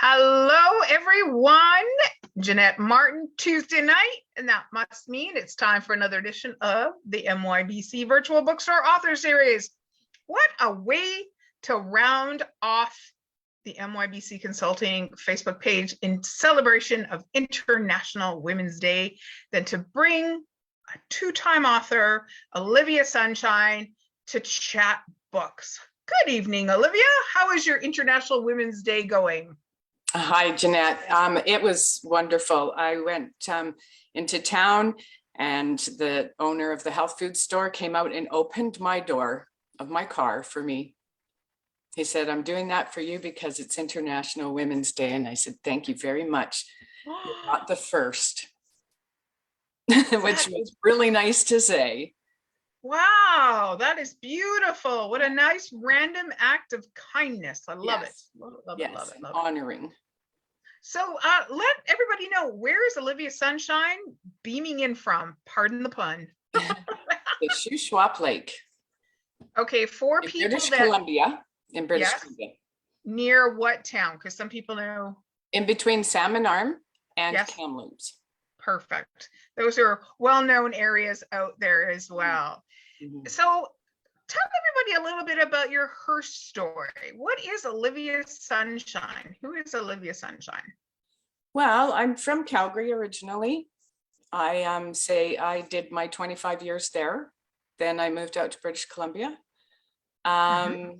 Hello, everyone. Jeanette Martin, Tuesday night, and that must mean it's time for another edition of the MYBC Virtual Bookstore Author Series. What a way to round off the MYBC Consulting Facebook page in celebration of International Women's Day than to bring a two-time author, Olivia Sunshine, to chat books. Good evening, Olivia. How is your International Women's Day going? Hi, Jeanette. It was wonderful. I went into town and the owner of the health food store came out and opened my door of my car for me. He said, "I'm doing that for you because it's International Women's Day." And I said, "Thank you very much. You're not the first," which was really nice to say. Wow, that is beautiful. What a nice random act of kindness. I love it. Love it. Honoring. So let everybody know, where is Olivia Sunshine beaming in from? Pardon the pun. The Shuswap Lake. Okay, for in people British Columbia. In British Columbia. Near what town? Because some people know. In between Salmon Arm and Kamloops. Perfect. Those are well-known areas out there as well. Mm-hmm. So tell everybody a little bit about her story. What is Olivia Sunshine? Who is Olivia Sunshine? Well, I'm from Calgary originally. I say I did my 25 years there. Then I moved out to British Columbia. I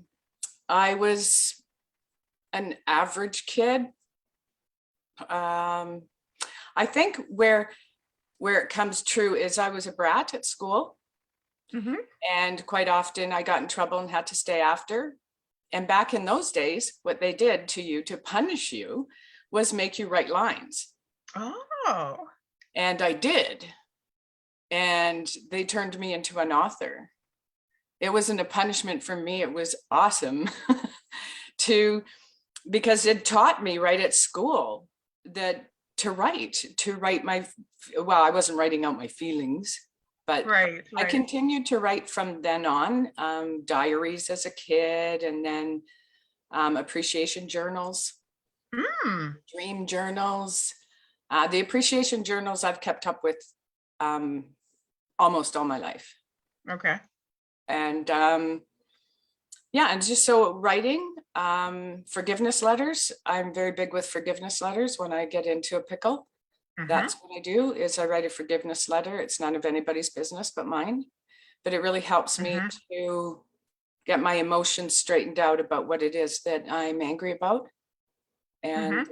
was an average kid. I think where it comes true is I was a brat at school. Mm-hmm. And quite often I got in trouble and had to stay after. And back in those days, what they did to you to punish you was make you write lines. Oh. And I did. And they turned me into an author. It wasn't a punishment for me. It was awesome because it taught me right at school that to write I wasn't writing out my feelings, but right. I continued to write from then on, diaries as a kid, and then appreciation journals, dream journals. The appreciation journals I've kept up with almost all my life. Okay. And and just so writing, forgiveness letters. I'm very big with forgiveness letters when I get into a pickle. Mm-hmm. That's what I do, is I write a forgiveness letter. It's none of anybody's business but mine. But it really helps me to get my emotions straightened out about what it is that I'm angry about. And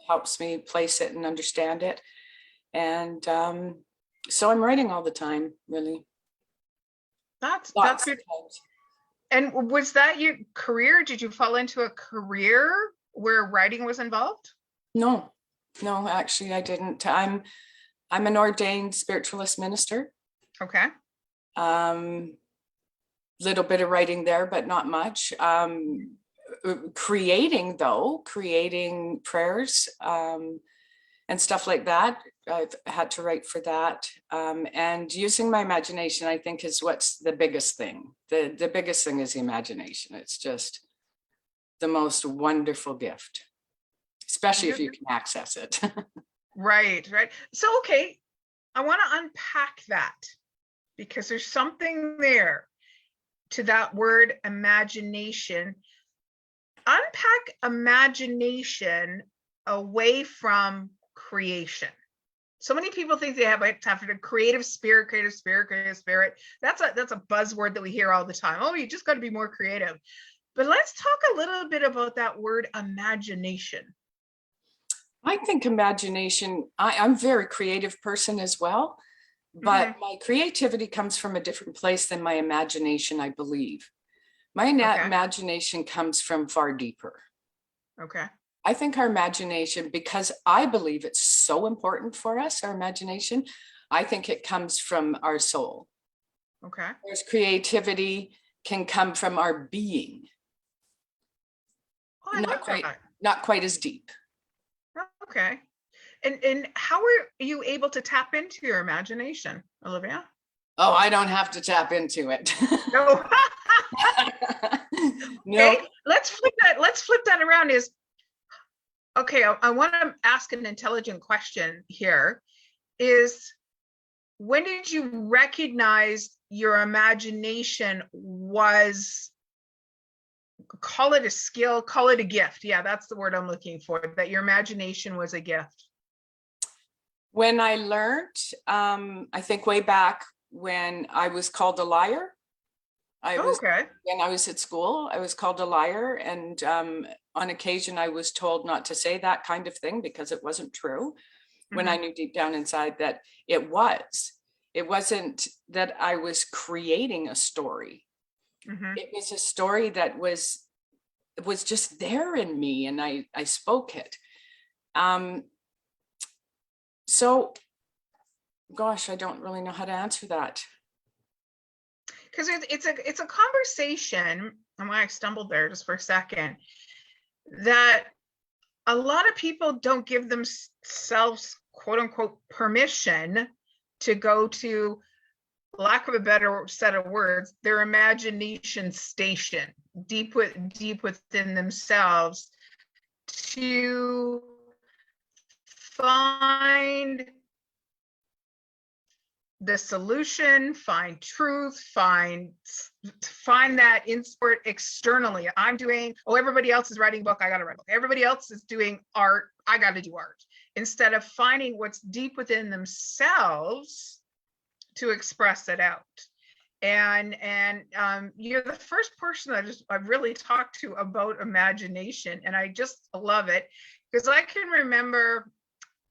helps me place it and understand it. And so I'm writing all the time, really. That's good. And was that your career? Did you fall into a career where writing was involved? No, actually I didn't. I'm an ordained spiritualist minister. Okay. Little bit of writing there, but not much. Creating prayers and stuff like that. I've had to write for that. And using my imagination, I think, is what's the biggest thing. The biggest thing is the imagination. It's just the most wonderful gift, especially if you can access it. Right. So, okay, I want to unpack that because there's something there to that word imagination. Unpack imagination away from creation. So many people think they have a creative spirit. That's a buzzword that we hear all the time. Oh, you just got to be more creative. But let's talk a little bit about that word imagination. I think imagination, I'm a very creative person as well, but my creativity comes from a different place than my imagination, I believe. My imagination comes from far deeper. Okay. I think our imagination, because I believe it's so important for us, our imagination, I think it comes from our soul. Okay. Whereas creativity can come from our being. Oh, not quite as deep. Okay. And how are you able to tap into your imagination, Olivia? Oh, I don't have to tap into it. No. No. Okay, let's flip that around. Is Okay, I want to ask an intelligent question here. Is when did you recognize your imagination was, call it a skill, call it a gift? Yeah, that's the word I'm looking for, that your imagination was a gift. When I learned, I think way back when I was called a liar. Okay. When I was at school, I was called a liar. And on occasion, I was told not to say that kind of thing because it wasn't true. When I knew deep down inside that it was. It wasn't that I was creating a story. It was a story that was just there in me, and I spoke it. So, gosh, I don't really know how to answer that. Because it's a conversation, and why I stumbled there just for a second, that a lot of people don't give themselves, quote unquote, permission to go to, lack of a better set of words, their imagination station deep within themselves, to find the solution, find truth, find that input externally. I'm doing, oh, everybody else is writing a book, I gotta write a book. Everybody else is doing art, I gotta do art. Instead of finding what's deep within themselves to express it out. And you're the first person I've really talked to about imagination, and I just love it, because I can remember,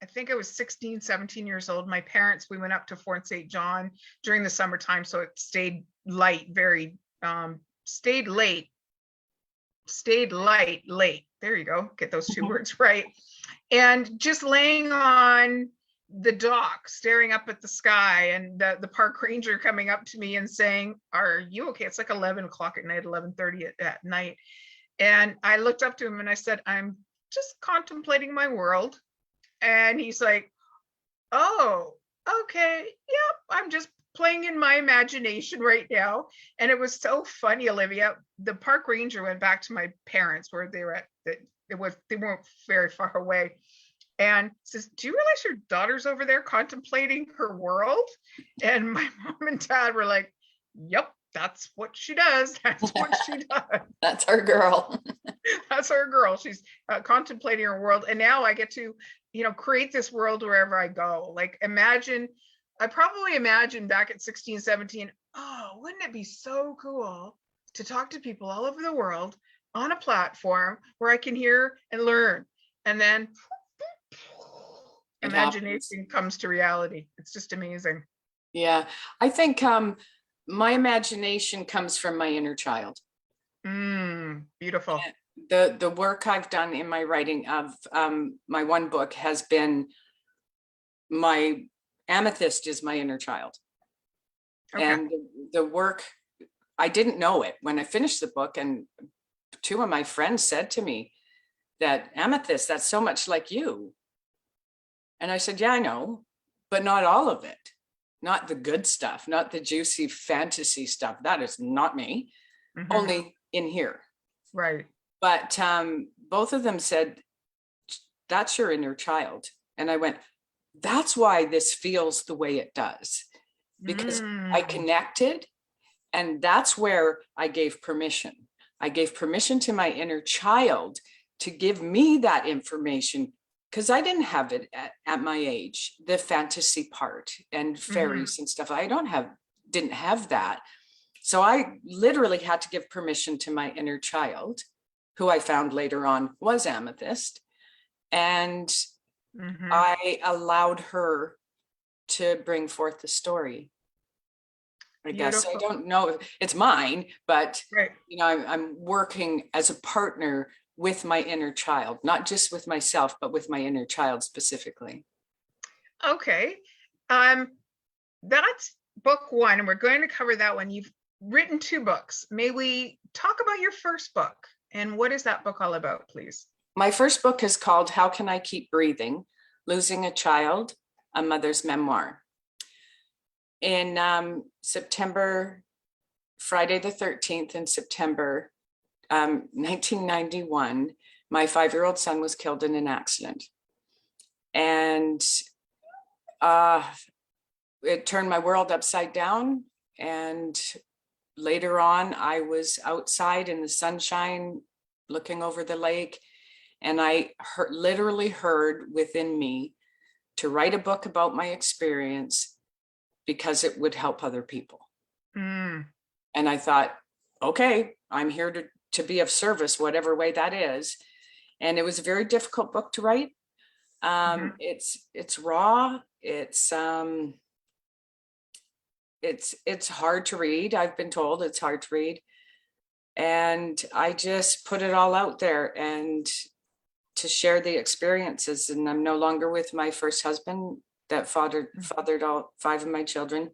I think I was 16, 17 years old. My parents, we went up to Fort St. John during the summertime. So it stayed light, stayed late. There you go. Get those two words right. And just laying on the dock, staring up at the sky, and the park ranger coming up to me and saying, "Are you okay?" It's like 11 o'clock at night, 11:30 at night. And I looked up to him and I said, "I'm just contemplating my world." And he's like, "Oh, okay. Yep. I'm just playing in my imagination right now." And it was so funny, Olivia. The park ranger went back to my parents where they were at. They weren't very far away. And says, "Do you realize your daughter's over there contemplating her world?" And my mom and dad were like, "Yep, that's what she does. That's what she does." That's our girl. That's our girl. She's contemplating her world. And now I get to, create this world wherever I go. Like, I probably imagined back at 16, 17, oh, wouldn't it be so cool to talk to people all over the world on a platform where I can hear and learn. And then imagination comes to reality. It's just amazing. Yeah, I think my imagination comes from my inner child. Beautiful. The work I've done in my writing of my one book has been, my Amethyst is my inner child. Okay. And the work, I didn't know it when I finished the book, and two of my friends said to me that, "Amethyst, that's so much like you." And I said, "Yeah, I know, but not all of it. Not the good stuff, not the juicy fantasy stuff. That is not me, only in here." Right. But both of them said, "That's your inner child." And I went, that's why this feels the way it does, because I connected. And that's where I gave permission. I gave permission to my inner child to give me that information, because I didn't have it at my age, the fantasy part and fairies and stuff. I didn't have that. So I literally had to give permission to my inner child, who I found later on was Amethyst. And I allowed her to bring forth the story. I guess I don't know if it's mine, but right. I'm working as a partner with my inner child, not just with myself, but with my inner child specifically. Okay. That's book one, and we're going to cover that one. You've written two books. May we talk about your first book, and what is that book all about, please? My first book is called How Can I Keep Breathing? Losing a Child, a Mother's Memoir. In September, Friday the 13th in September, 1991, my 5-year-old son was killed in an accident. And it turned my world upside down. And later on, I was outside in the sunshine looking over the lake, and I literally heard within me to write a book about my experience because it would help other people. And I thought, okay, I'm here to be of service, whatever way that is. And it was a very difficult book to write. It's raw. It's hard to read. I've been told it's hard to read. And I just put it all out there and to share the experiences. And I'm no longer with my first husband that fathered all 5 of my children,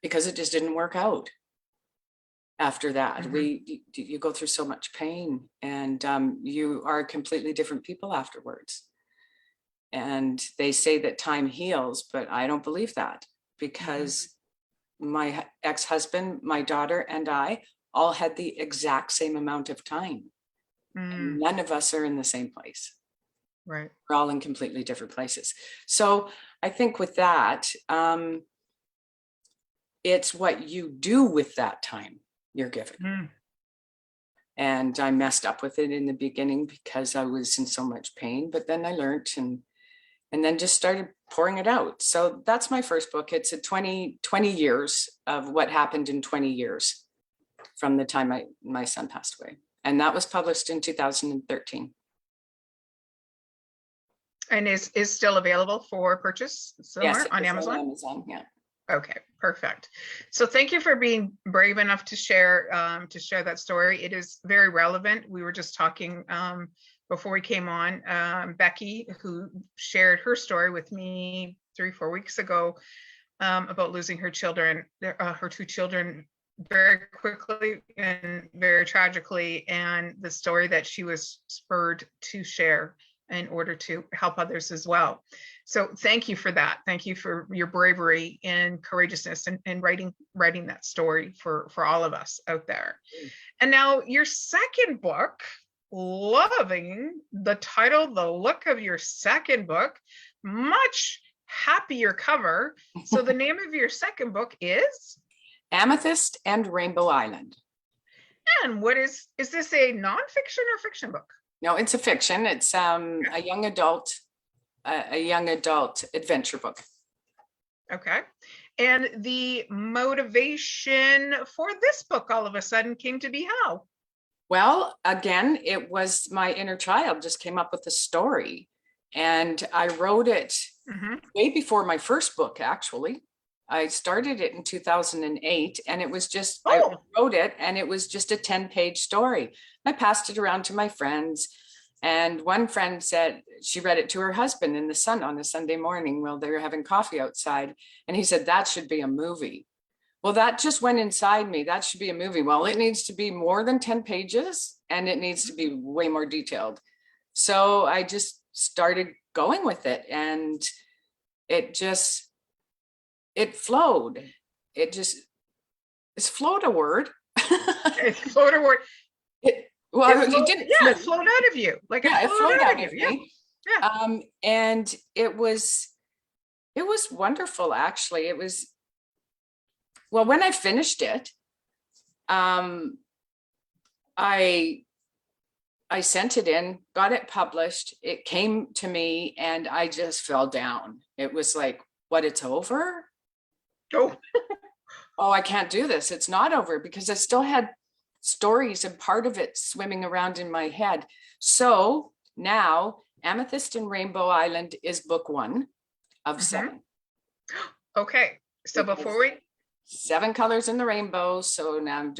because it just didn't work out after that. You go through so much pain, and you are completely different people afterwards. And they say that time heals, but I don't believe that, because my ex-husband, my daughter, and I all had the exact same amount of time. And none of us are in the same place. Right. We're all in completely different places. So I think with that, it's what you do with that time you're given. And I messed up with it in the beginning because I was in so much pain, but then I learned and then just started pouring it out. So that's my first book. It's a 20 years of what happened in 20 years from the time my son passed away. And that was published in 2013. And is still available for purchase somewhere on Amazon? On Amazon, yeah. Okay, perfect. So thank you for being brave enough to share that story. It is very relevant. We were just talking before we came on, Becky, who shared her story with me 3-4 weeks ago about losing her children, her 2 children, very quickly and very tragically, and the story that she was spurred to share in order to help others as well. So thank you for that. Thank you for your bravery and courageousness and writing that story for all of us out there. And now your second book, loving the title, the look of your second book, much happier cover. So the name of your second book is? Amethyst and Rainbow Island. And what is this a nonfiction or fiction book? No, it's a fiction. It's a young adult adventure book. Okay. And the motivation for this book all of a sudden came to be how? Well, again, it was my inner child just came up with the story, and I wrote it way before my first book, actually. I started it in 2008, and it was just, I wrote it, and it was just a 10-page story. I passed it around to my friends, and one friend said she read it to her husband in the sun on a Sunday morning while they were having coffee outside, and he said, that should be a movie. Well, that just went inside me. That should be a movie. Well, it needs to be more than 10 pages, and it needs to be way more detailed. So I just started going with it, and it flowed. Is flowed a word? It flowed a word. It flowed out of you. Like it flowed out of you. Yeah. And it was wonderful, actually. It was, well, when I finished it, I sent it in, got it published. It came to me, and I just fell down. It was like, what, it's over? Oh, I can't do this. It's not over, because I still had stories and part of it swimming around in my head. So now Amethyst and Rainbow Island is book 1 of 7. Okay. So before we 7 colors in the rainbow. So now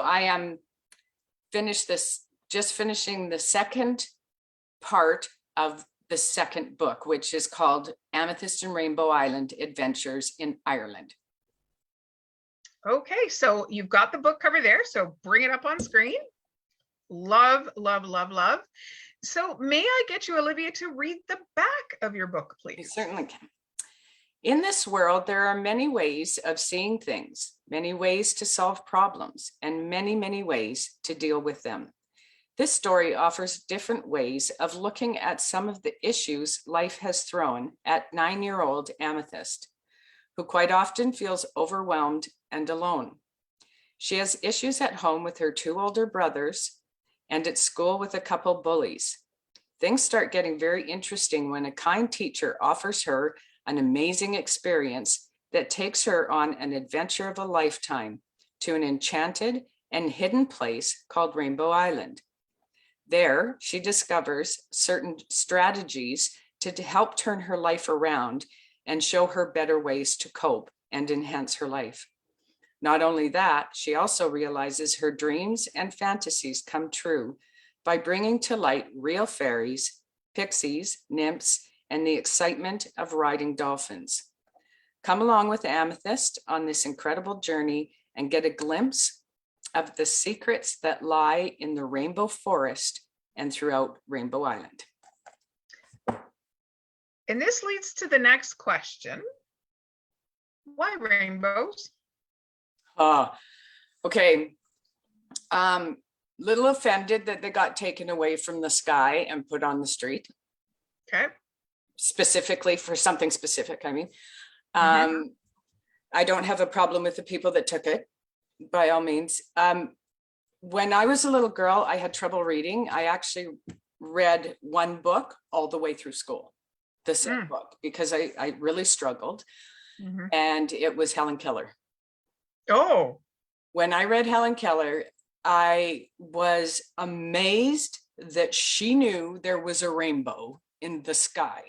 I am finishing the second part of the second book, which is called Amethyst and Rainbow Island Adventures in Ireland. Okay, so you've got the book cover there, so bring it up on screen. Love, love, love, love. So may I get you, Olivia, to read the back of your book, please? You certainly can. In this world, there are many ways of seeing things, many ways to solve problems, and many, many ways to deal with them. This story offers different ways of looking at some of the issues life has thrown at 9-year-old Amethyst, who quite often feels overwhelmed and alone. She has issues at home with her 2 older brothers and at school with a couple bullies. Things start getting very interesting when a kind teacher offers her an amazing experience that takes her on an adventure of a lifetime to an enchanted and hidden place called Rainbow Island. There, she discovers certain strategies to help turn her life around and show her better ways to cope and enhance her life. Not only that, she also realizes her dreams and fantasies come true by bringing to light real fairies, pixies, nymphs, and the excitement of riding dolphins. Come along with Amethyst on this incredible journey and get a glimpse of the secrets that lie in the Rainbow Forest and throughout Rainbow Island. And this leads to the next question. Why rainbows? Okay. Little offended that they got taken away from the sky and put on the street. Okay. Specifically for something specific, I mean. I don't have a problem with the people that took it, by all means. When I was a little girl, I had trouble reading. I actually read one book all the way through school, the same book, because I really struggled. And it was Helen Keller. Oh. When I read Helen Keller, I was amazed that she knew there was a rainbow in the sky.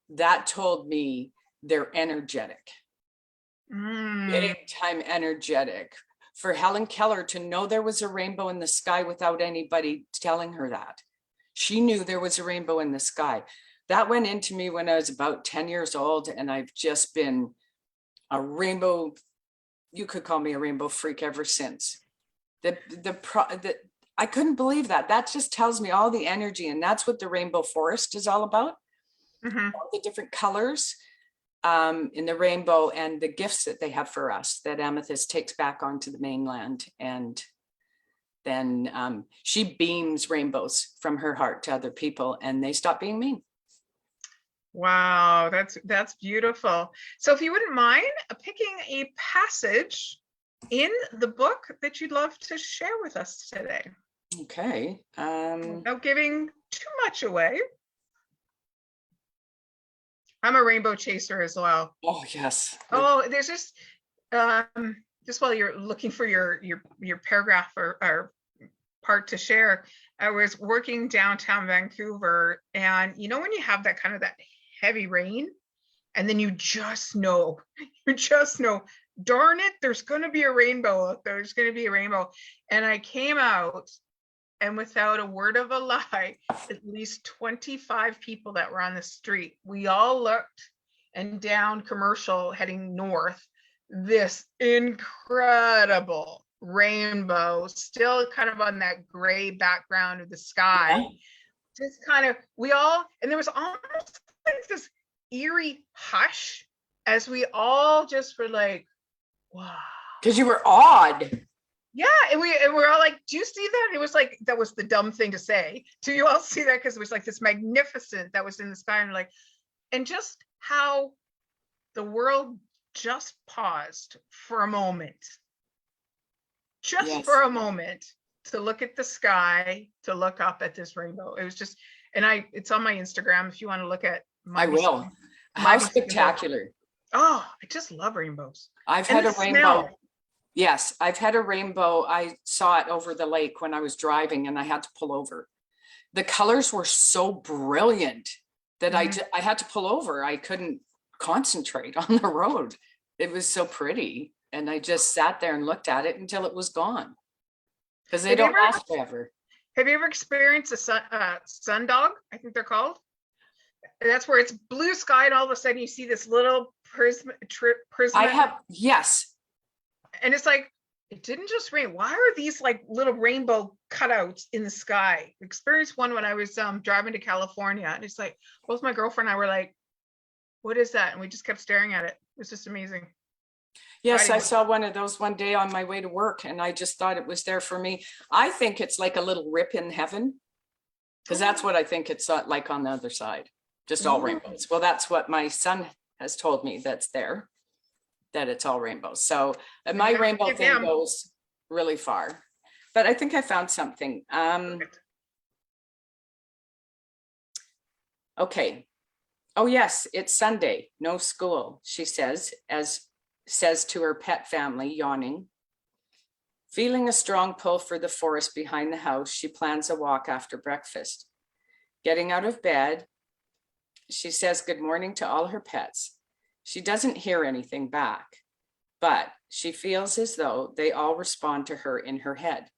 That told me they're energetic. Big time energetic. For Helen Keller to know there was a rainbow in the sky without anybody telling her that. She knew there was a rainbow in the sky. That went into me when I was about 10 years old, and I've just been a rainbow, you could call me a rainbow freak ever since. I couldn't believe that. That just tells me all the energy, and that's what the Rainbow Forest is all about. All the different colors in the rainbow and the gifts that they have for us that Amethyst takes back onto the mainland. And then she beams rainbows from her heart to other people, and they stop being mean. Wow, that's beautiful. So if you wouldn't mind picking a passage in the book that you'd love to share with us today. Okay. Without giving too much away. I'm a rainbow chaser as well. Oh, yes. Oh, there's just while you're looking for your paragraph or part to share, I was working downtown Vancouver, and you know when you have that kind of that heavy rain, and then you just know, darn it, there's going to be a rainbow out there. There's going to be a rainbow. And I came out, and without a word of a lie, at least 25 people that were on the street, we all looked, and down Commercial heading north, this incredible rainbow, still kind of on that gray background of the sky. Just kind of, and there was almost like this eerie hush as we all just were like, wow. Because you were awed. Yeah, and we're all like, do you see that? It was like, that was the dumb thing to say. Do you all see that? Because it was like this magnificent that was in the sky, and like, and just how the world just paused for a moment. Just for a moment to look at the sky, to look up at this rainbow. It was just, and it's on my Instagram if you want to look at my. I will. How spectacular. Oh, I just love rainbows. I've had a rainbow. Yes, I've had a rainbow. I saw it over the lake when I was driving, and I had to pull over. The colors were so brilliant that I had to pull over. I couldn't concentrate on the road. It was so pretty. And I just sat there and looked at it until it was gone. Because they don't last forever. Have you ever experienced a sundog? I think they're called. That's where it's blue sky, and all of a sudden you see this little prism. I have, yes. And it's like, it didn't just rain. Why are these like little rainbow cutouts in the sky? I experienced one when I was driving to California, and it's like, both my girlfriend and I were like, what is that? And we just kept staring at it. It was just amazing. Yes, I Writing. saw one of those one day on my way to work, and I just thought it was there for me. I think it's like a little rip in heaven, because that's what I think it's like on the other side, just all Ooh. rainbows. Well, that's what my son has told me that's there, that it's all rainbows. So my have to rainbow give thing him. goes really far. But I think I found something. Okay. Oh, yes, it's Sunday, no school, she says to her pet family, yawning. Feeling a strong pull for the forest behind the house, she plans a walk after breakfast. Getting out of bed, she says good morning to all her pets. She doesn't hear anything back, but she feels as though they all respond to her in her head.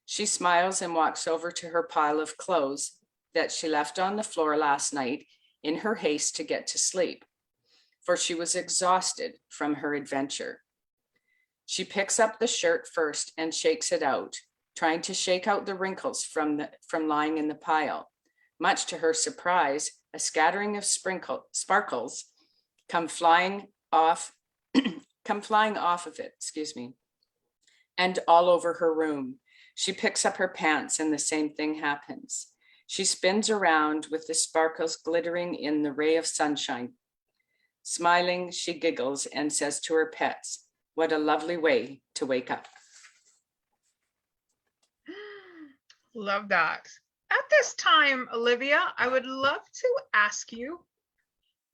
She smiles and walks over to her pile of clothes that she left on the floor last night in her haste to get to sleep, for she was exhausted from her adventure. She picks up the shirt first and shakes it out, trying to shake out the wrinkles from lying in the pile. Much to her surprise, a scattering of sparkles come flying off of it, and all over her room. She picks up her pants and the same thing happens. She spins around with the sparkles glittering in the ray of sunshine. Smiling, she giggles and says to her pets, "What a lovely way to wake up." Love that. At this time, Olivia, I would love to ask you,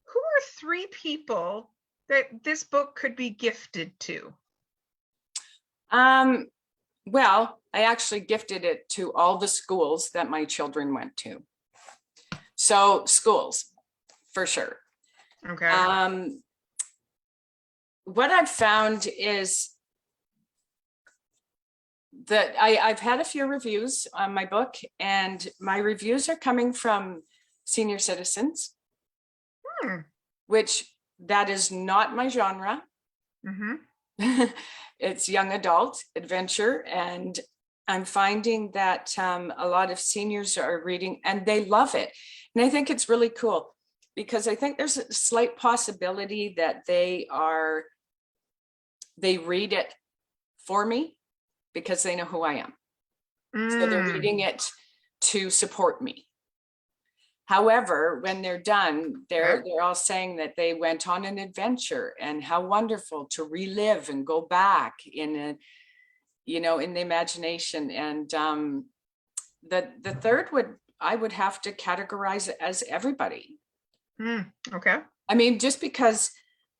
who are 3 people that this book could be gifted to? Well, I actually gifted it to all the schools that my children went to. So schools, for sure. Okay. What I've found is that I've had a few reviews on my book, and my reviews are coming from senior citizens, which that is not my genre. Mm-hmm. It's young adult adventure, and I'm finding that a lot of seniors are reading and they love it. And I think it's really cool, because I think there's a slight possibility that they read it for me because they know who I am. So they're reading it to support me. However, when they're done, they're all saying that they went on an adventure and how wonderful to relive and go back in the imagination. And the third I would have to categorize it as everybody. Okay. I mean, just because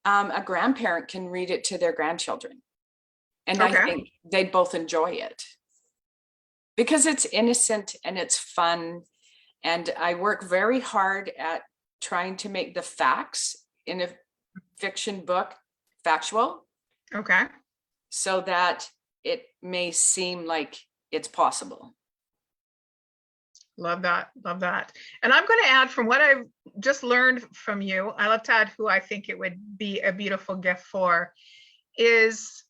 a grandparent can read it to their grandchildren, and I think they both enjoy it because it's innocent and it's fun. And I work very hard at trying to make the facts in a fiction book factual. Okay. So that it may seem like it's possible. Love that. Love that. And I'm going to add, from what I've just learned from you, I love to add who I think it would be a beautiful gift for, is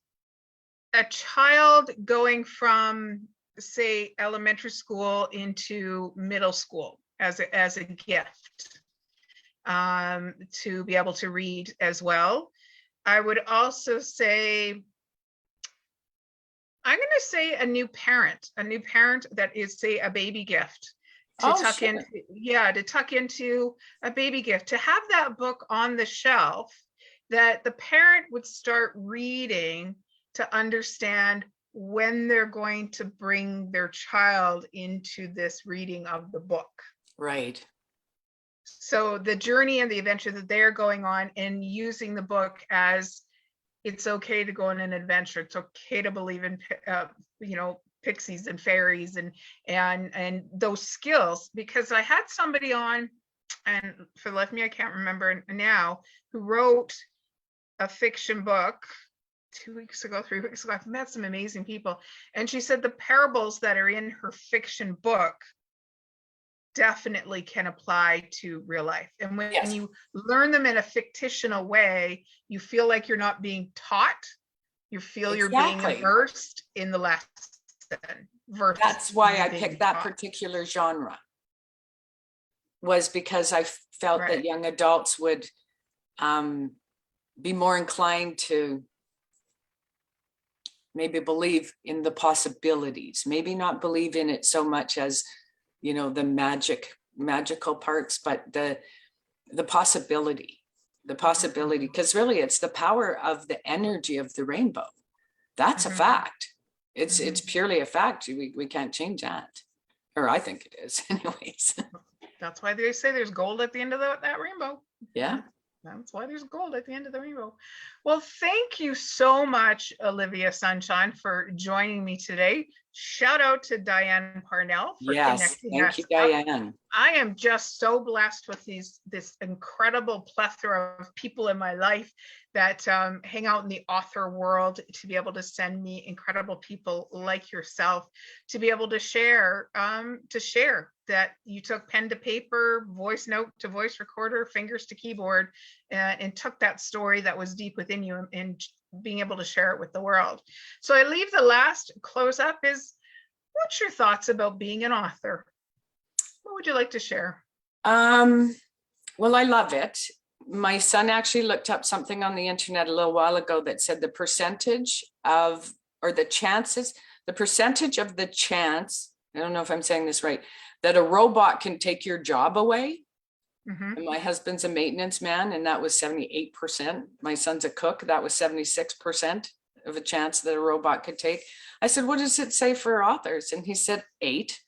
a child going from, say, elementary school into middle school as a gift, to be able to read as well. I would also say, I'm going to say a new parent that is, say, a baby gift to tuck into a baby gift, to have that book on the shelf that the parent would start reading to understand when they're going to bring their child into this reading of the book. Right. So the journey and the adventure that they're going on, and using the book as, it's okay to go on an adventure. It's okay to believe in, pixies and fairies and those skills. Because I had somebody on, and for the life of me, I can't remember now, who wrote a fiction book 2 weeks ago, 3 weeks ago. I've met some amazing people. And she said the parables that are in her fiction book definitely can apply to real life. And when you learn them in a fictional way, you feel like you're not being taught. You feel you're being immersed in the lesson. That's why I picked that particular genre, was because I felt that young adults would be more inclined to maybe believe in the possibilities, maybe not believe in it so much as, you know, the magical parts, but the possibility, because really it's the power of the energy of the rainbow. That's a fact. It's purely a fact. We can't change that, or I think it is anyways. That's why they say there's gold at the end of that rainbow. Yeah. That's why there's gold at the end of the rainbow. Well, thank you so much, Olivia Sunshine, for joining me today. Shout out to Diane Parnell for connecting us. Thank you, Diane. I am just so blessed with this incredible plethora of people in my life that hang out in the author world, to be able to send me incredible people like yourself, to be able to share that you took pen to paper, voice note to voice recorder, fingers to keyboard, and took that story that was deep within you and being able to share it with the world. So I leave the last close up is, what's your thoughts about being an author? What would you like to share? Well, I love it. My son actually looked up something on the internet a little while ago that said the percentage of the chance, I don't know if I'm saying this right, that a robot can take your job away. And my husband's a maintenance man, and that was 78%. My son's a cook, that was 76% of a chance that a robot could take. I said, what does it say for authors? And he said 8.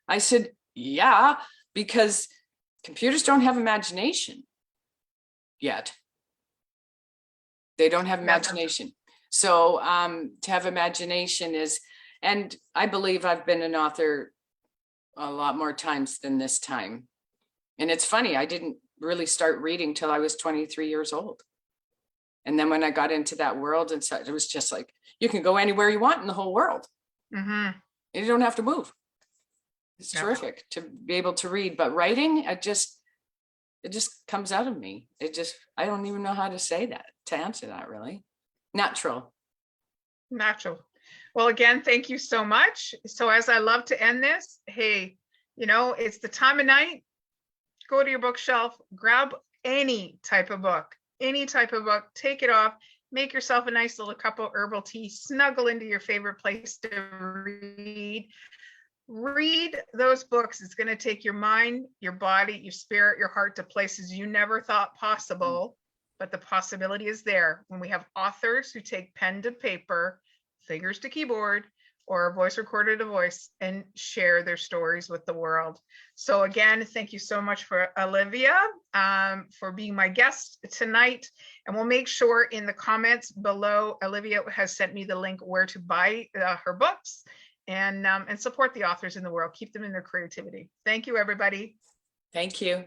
I said, yeah, because computers don't have imagination yet. They don't have imagination. So to have imagination is, and I believe I've been an author a lot more times than this time. And it's funny, I didn't really start reading till I was 23 years old. And then when I got into that world and such, it was just like, you can go anywhere you want in the whole world. And you don't have to move. It's terrific to be able to read, but writing, it just comes out of me. I don't even know how to say that, to answer that really. Natural. Well, again, thank you so much. So as I love to end this, hey, you know, it's the time of night. Go to your bookshelf, grab any type of book, take it off, make yourself a nice little cup of herbal tea, snuggle into your favorite place to read those books. It's going to take your mind, your body, your spirit, your heart to places you never thought possible, but the possibility is there when we have authors who take pen to paper, fingers to keyboard, or voice recorder to voice, and share their stories with the world. So again, thank you so much for Olivia for being my guest tonight. And we'll make sure in the comments below, Olivia has sent me the link where to buy her books and support the authors in the world. Keep them in their creativity. Thank you, everybody. Thank you.